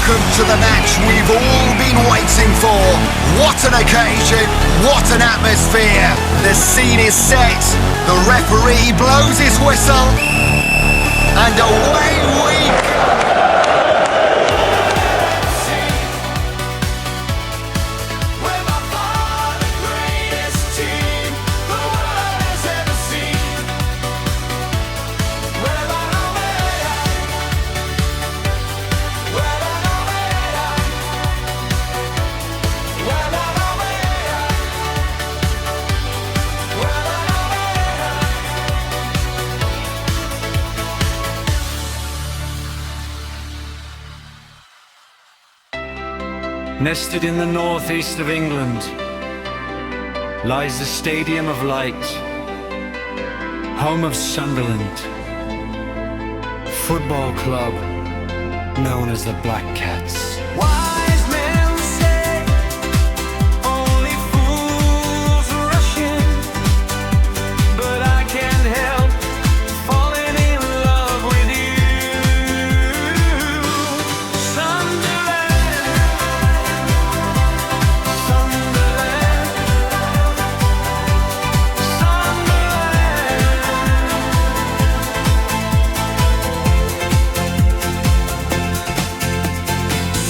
Welcome to the match we've all been waiting for. What an occasion, what an atmosphere. The scene is set, the referee blows his whistle, and away we go. Nested in the northeast of England lies the Stadium of Light, home of Sunderland Football Club, known as the Black Cats. Wise men say only fools rush in, but I can't help falling in love with you. Sunderland, Sunderland,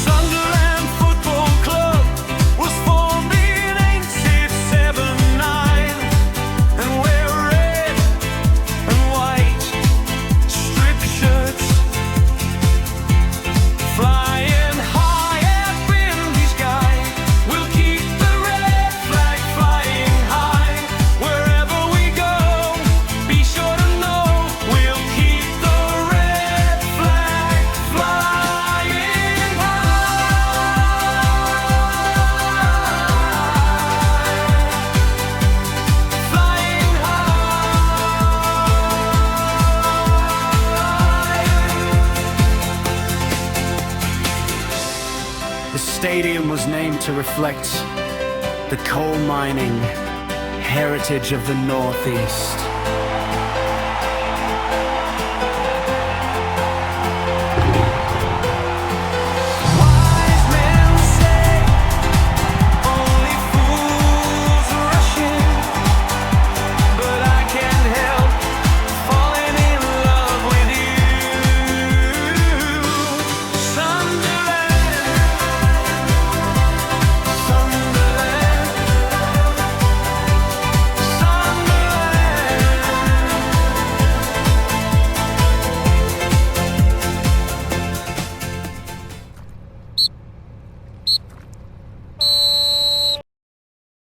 Sunderland Football Club was formed in 1879, and we're red and white striped shirts, flying high up in the sky. We'll keep the red flag flying high wherever we go. Be sure to know we'll keep the red flag flying The stadium was named to reflect the coal mining heritage of the Northeast.